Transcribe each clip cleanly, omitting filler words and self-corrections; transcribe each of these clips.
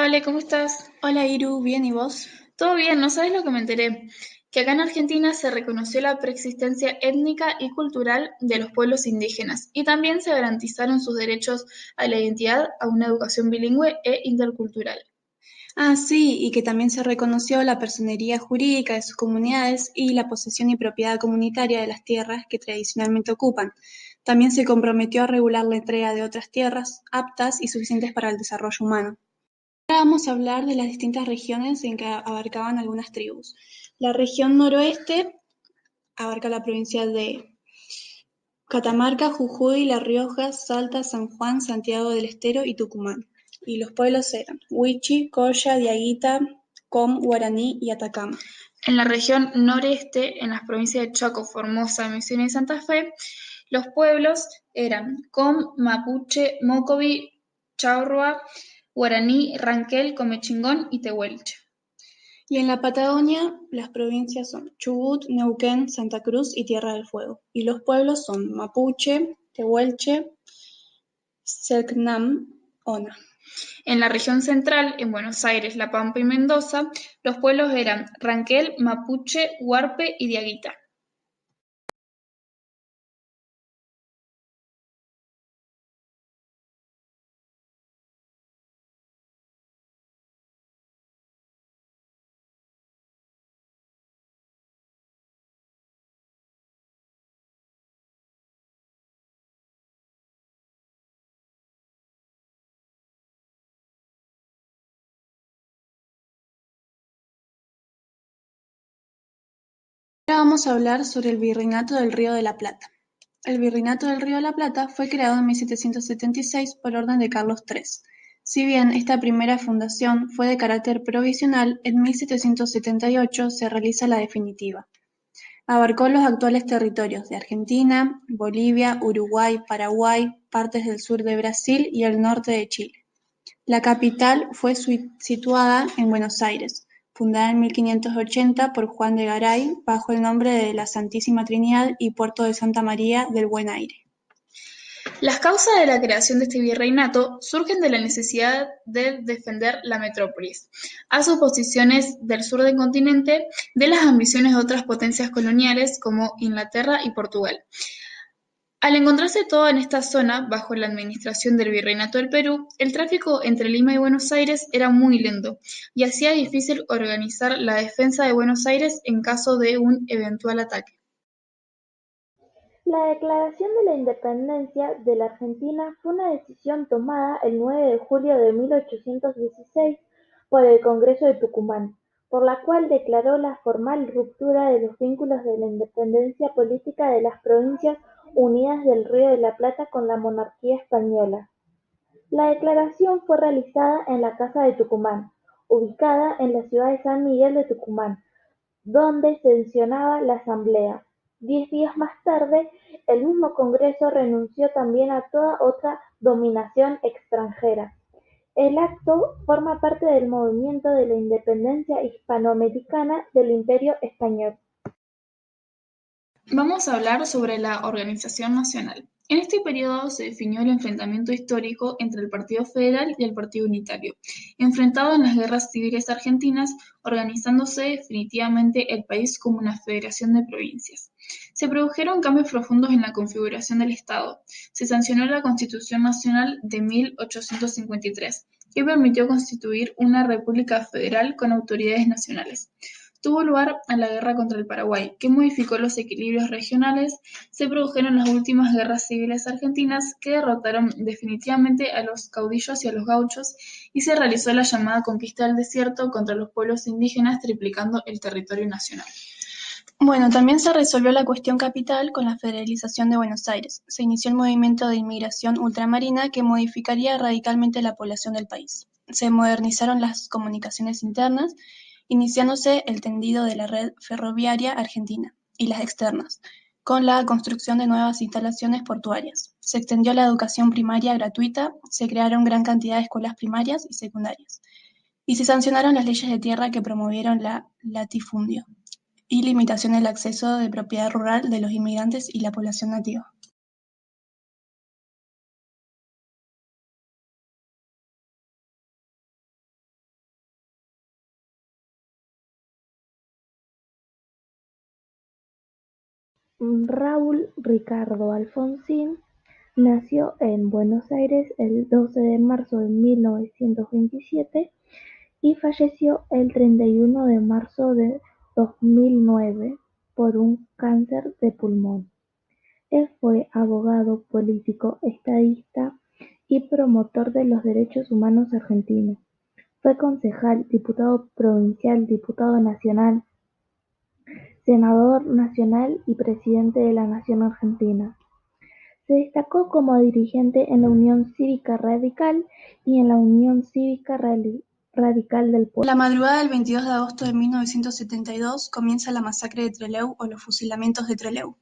Hola, Ale, ¿cómo estás? Hola Iru, bien, ¿y vos? ¿Todo bien? ¿No sabes lo que me enteré? Que acá en Argentina se reconoció la preexistencia étnica y cultural de los pueblos indígenas y también se garantizaron sus derechos a la identidad, a una educación bilingüe e intercultural. Ah, sí, y que también se reconoció la personería jurídica de sus comunidades y la posesión y propiedad comunitaria de las tierras que tradicionalmente ocupan. También se comprometió a regular la entrega de otras tierras aptas y suficientes para el desarrollo humano. Ahora vamos a hablar de las distintas regiones en que abarcaban algunas tribus. La región noroeste abarca la provincia de Catamarca, Jujuy, La Rioja, Salta, San Juan, Santiago del Estero y Tucumán. Y los pueblos eran Huichi, Colla, Diaguita, Com, Guaraní y Atacama. En la región noreste, en las provincias de Chaco, Formosa, Misiones y Santa Fe, los pueblos eran Com, Mapuche, Mocovi, Chaurroa, Guaraní, Ranquel, Comechingón y Tehuelche. Y en la Patagonia, las provincias son Chubut, Neuquén, Santa Cruz y Tierra del Fuego. Y los pueblos son Mapuche, Tehuelche, Selknam, Ona. En la región central, en Buenos Aires, La Pampa y Mendoza, los pueblos eran Ranquel, Mapuche, Huarpe y Diaguita. Ahora vamos a hablar sobre el Virreinato del Río de la Plata. El Virreinato del Río de la Plata fue creado en 1776 por orden de Carlos III. Si bien esta primera fundación fue de carácter provisional, en 1778 se realiza la definitiva. Abarcó los actuales territorios de Argentina, Bolivia, Uruguay, Paraguay, partes del sur de Brasil y el norte de Chile. La capital fue situada en Buenos Aires, fundada en 1580 por Juan de Garay bajo el nombre de la Santísima Trinidad y Puerto de Santa María del Buen Aire. Las causas de la creación de este virreinato surgen de la necesidad de defender la metrópolis, a sus posiciones del sur del continente, de las ambiciones de otras potencias coloniales como Inglaterra y Portugal. Al encontrarse todo en esta zona, bajo la administración del Virreinato del Perú, el tráfico entre Lima y Buenos Aires era muy lento y hacía difícil organizar la defensa de Buenos Aires en caso de un eventual ataque. La declaración de la independencia de la Argentina fue una decisión tomada el 9 de julio de 1816 por el Congreso de Tucumán, por la cual declaró la formal ruptura de los vínculos de la independencia política de las Provincias Unidas del Río de la Plata con la monarquía española. La declaración fue realizada en la Casa de Tucumán, ubicada en la ciudad de San Miguel de Tucumán, donde sesionaba la Asamblea. 10 días más tarde, el mismo Congreso renunció también a toda otra dominación extranjera. El acto forma parte del movimiento de la independencia hispanoamericana del Imperio Español. Vamos a hablar sobre la organización nacional. En este periodo se definió el enfrentamiento histórico entre el Partido Federal y el Partido Unitario, enfrentado en las guerras civiles argentinas, organizándose definitivamente el país como una federación de provincias. Se produjeron cambios profundos en la configuración del Estado. Se sancionó la Constitución Nacional de 1853, que permitió constituir una república federal con autoridades nacionales. Tuvo lugar la guerra contra el Paraguay, que modificó los equilibrios regionales. Se produjeron las últimas guerras civiles argentinas que derrotaron definitivamente a los caudillos y a los gauchos, y se realizó la llamada conquista del desierto contra los pueblos indígenas, triplicando el territorio nacional. Bueno, también se resolvió la cuestión capital con la federalización de Buenos Aires. Se inició el movimiento de inmigración ultramarina que modificaría radicalmente la población del país. Se modernizaron las comunicaciones internas, iniciándose el tendido de la red ferroviaria argentina y las externas, con la construcción de nuevas instalaciones portuarias. Se extendió la educación primaria gratuita, se crearon gran cantidad de escuelas primarias y secundarias, y se sancionaron las leyes de tierra que promovieron la latifundio y limitación del acceso de propiedad rural de los inmigrantes y la población nativa. Raúl Ricardo Alfonsín nació en Buenos Aires el 12 de marzo de 1927 y falleció el 31 de marzo de 2009 por un cáncer de pulmón. Él fue abogado, político, estadista y promotor de los derechos humanos argentino. Fue concejal, diputado provincial, diputado nacional, senador nacional y presidente de la Nación Argentina. Se destacó como dirigente en la Unión Cívica Radical y en la Unión Cívica Radical del Pueblo. La madrugada del 22 de agosto de 1972 comienza la masacre de Trelew o los fusilamientos de Trelew.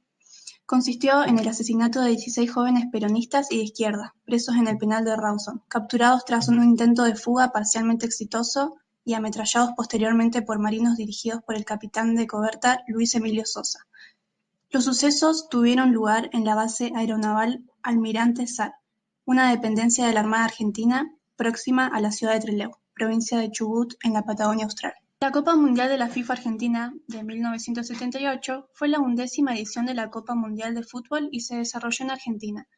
Consistió en el asesinato de 16 jóvenes peronistas y de izquierda, presos en el penal de Rawson, capturados tras un intento de fuga parcialmente exitoso y ametrallados posteriormente por marinos dirigidos por el capitán de coberta Luis Emilio Sosa. Los sucesos tuvieron lugar en la base aeronaval Almirante Sal, una dependencia de la Armada Argentina próxima a la ciudad de Trelew, provincia de Chubut, en la Patagonia Austral. La Copa Mundial de la FIFA Argentina de 1978 fue la 11ª edición de la Copa Mundial de Fútbol y se desarrolló en Argentina,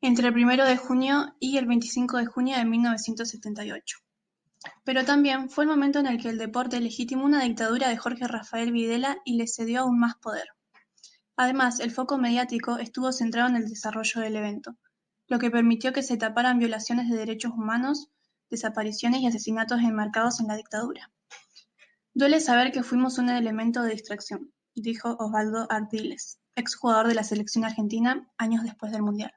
entre el 1 de junio y el 25 de junio de 1978. Pero también fue el momento en el que el deporte legitimó una dictadura de Jorge Rafael Videla y le cedió aún más poder. Además, el foco mediático estuvo centrado en el desarrollo del evento, lo que permitió que se taparan violaciones de derechos humanos, desapariciones y asesinatos enmarcados en la dictadura. Duele saber que fuimos un elemento de distracción, dijo Osvaldo Ardiles, exjugador de la selección argentina, años después del Mundial.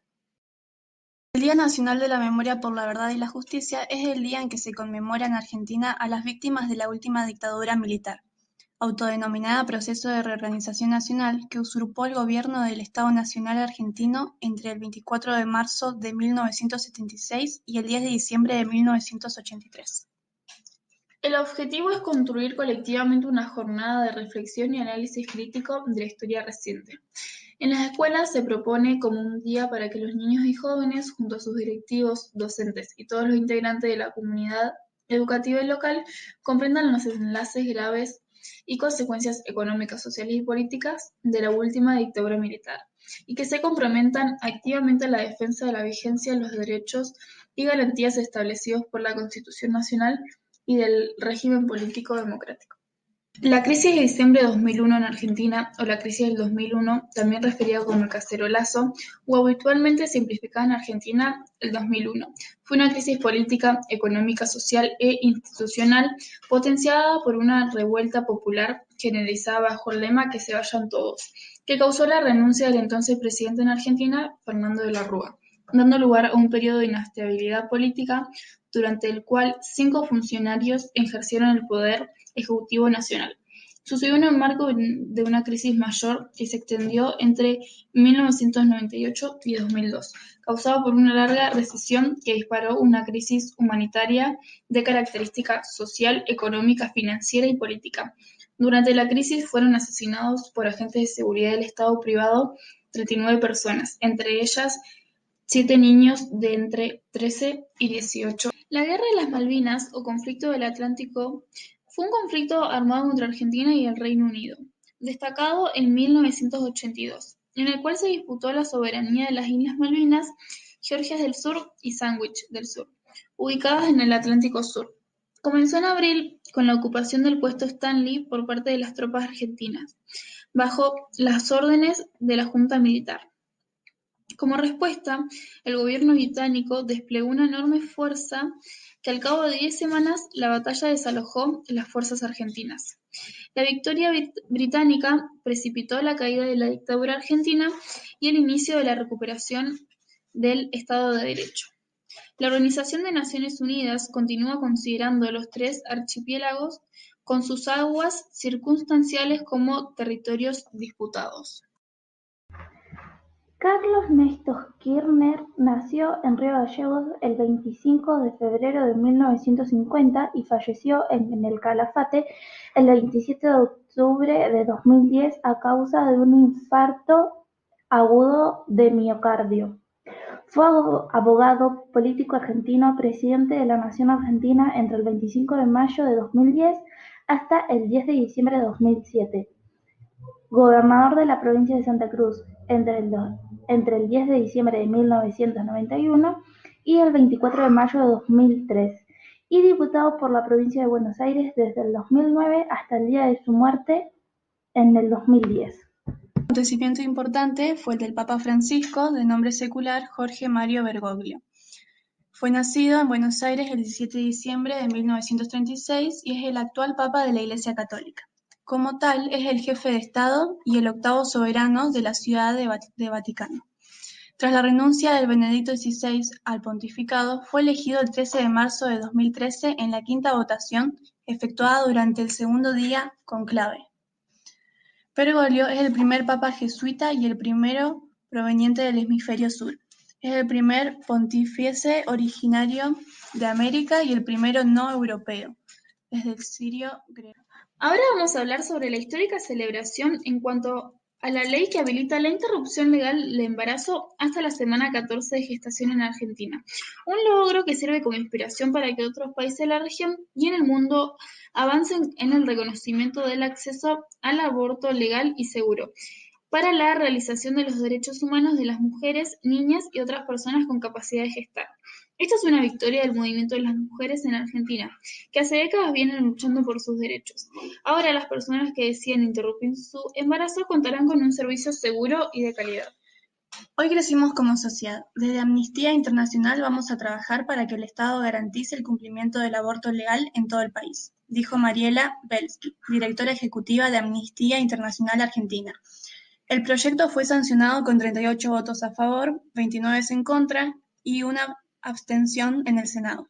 El Día Nacional de la Memoria por la Verdad y la Justicia es el día en que se conmemora en Argentina a las víctimas de la última dictadura militar, autodenominada Proceso de Reorganización Nacional, que usurpó el gobierno del Estado Nacional Argentino entre el 24 de marzo de 1976 y el 10 de diciembre de 1983. El objetivo es construir colectivamente una jornada de reflexión y análisis crítico de la historia reciente. En las escuelas se propone como un día para que los niños y jóvenes, junto a sus directivos, docentes y todos los integrantes de la comunidad educativa y local, comprendan los enlaces graves y consecuencias económicas, sociales y políticas de la última dictadura militar, y que se comprometan activamente a la defensa de la vigencia de los derechos y garantías establecidos por la Constitución Nacional y del régimen político democrático. La crisis de diciembre de 2001 en Argentina, o la crisis del 2001, también referida como el cacerolazo, o habitualmente simplificada en Argentina, el 2001, fue una crisis política, económica, social e institucional potenciada por una revuelta popular generalizada bajo el lema "que se vayan todos", que causó la renuncia del entonces presidente en Argentina, Fernando de la Rúa, dando lugar a un periodo de inestabilidad política durante el cual 5 funcionarios ejercieron el poder ejecutivo nacional. Sucedió en el marco de una crisis mayor que se extendió entre 1998 y 2002, causada por una larga recesión que disparó una crisis humanitaria de característica social, económica, financiera y política. Durante la crisis fueron asesinados por agentes de seguridad del Estado privado 39 personas, entre ellas 7 niños de entre 13 y 18. La Guerra de las Malvinas, o Conflicto del Atlántico, fue un conflicto armado entre Argentina y el Reino Unido, destacado en 1982, en el cual se disputó la soberanía de las Islas Malvinas, Georgias del Sur y Sandwich del Sur, ubicadas en el Atlántico Sur. Comenzó en abril con la ocupación del puesto Stanley por parte de las tropas argentinas, bajo las órdenes de la Junta Militar. Como respuesta, el gobierno británico desplegó una enorme fuerza que al cabo de 10 semanas la batalla desalojó las fuerzas argentinas. La victoria británica precipitó la caída de la dictadura argentina y el inicio de la recuperación del Estado de Derecho. La Organización de Naciones Unidas continúa considerando los 3 archipiélagos con sus aguas circunstanciales como territorios disputados. Carlos Néstor Kirchner nació en Río Gallegos el 25 de febrero de 1950 y falleció en el Calafate el 27 de octubre de 2010 a causa de un infarto agudo de miocardio. Fue abogado político argentino, presidente de la Nación Argentina entre el 25 de mayo de 2010 hasta el 10 de diciembre de 2007. gobernador de la provincia de Santa Cruz entre el 10 de diciembre de 1991 y el 24 de mayo de 2003, y diputado por la provincia de Buenos Aires desde el 2009 hasta el día de su muerte en el 2010. Un acontecimiento importante fue el del Papa Francisco, de nombre secular Jorge Mario Bergoglio. Fue nacido en Buenos Aires el 17 de diciembre de 1936 y es el actual Papa de la Iglesia Católica. Como tal, es el jefe de Estado y el octavo soberano de la Ciudad de Vaticano. Tras la renuncia del Benedicto XVI al pontificado, fue elegido el 13 de marzo de 2013 en la quinta votación efectuada durante el segundo día conclave. Bergoglio es el primer papa jesuita y el primero proveniente del hemisferio sur. Es el primer pontífice originario de América y el primero no europeo, desde el sirio griego. Ahora vamos a hablar sobre la histórica celebración en cuanto a la ley que habilita la interrupción legal del embarazo hasta la semana 14 de gestación en Argentina. Un logro que sirve como inspiración para que otros países de la región y en el mundo avancen en el reconocimiento del acceso al aborto legal y seguro, para la realización de los derechos humanos de las mujeres, niñas y otras personas con capacidad de gestar. Esta es una victoria del movimiento de las mujeres en Argentina, que hace décadas vienen luchando por sus derechos. Ahora las personas que deciden interrumpir su embarazo contarán con un servicio seguro y de calidad. Hoy crecimos como sociedad. Desde Amnistía Internacional vamos a trabajar para que el Estado garantice el cumplimiento del aborto legal en todo el país, dijo Mariela Belsky, directora ejecutiva de Amnistía Internacional Argentina. El proyecto fue sancionado con 38 votos a favor, 29 en contra y una abstención en el Senado,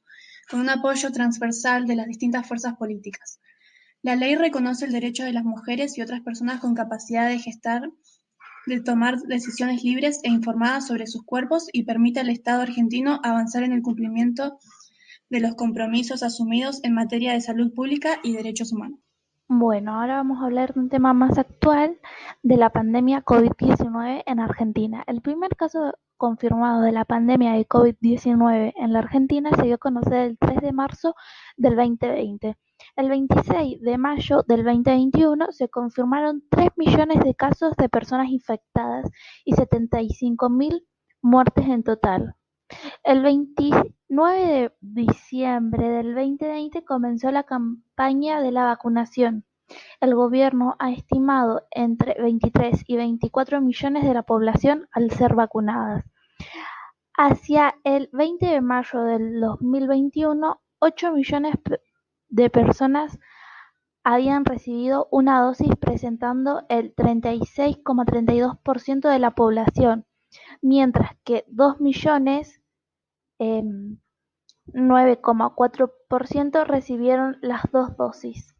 con un apoyo transversal de las distintas fuerzas políticas. La ley reconoce el derecho de las mujeres y otras personas con capacidad de gestar de tomar decisiones libres e informadas sobre sus cuerpos y permite al Estado argentino avanzar en el cumplimiento de los compromisos asumidos en materia de salud pública y derechos humanos. Bueno, ahora vamos a hablar de un tema más actual, de la pandemia COVID-19 en Argentina. El primer caso confirmado de la pandemia de COVID-19 en la Argentina se dio a conocer el 3 de marzo del 2020. El 26 de mayo del 2021 se confirmaron 3 millones de casos de personas infectadas y 75.000 muertes en total. El 29 de diciembre del 2020 comenzó la campaña de la vacunación. El gobierno ha estimado entre 23 y 24 millones de la población al ser vacunadas. Hacia el 20 de mayo del 2021, 8 millones de personas habían recibido una dosis, presentando el 36,32% de la población, mientras que 2 millones 9,4% recibieron las 2 dosis.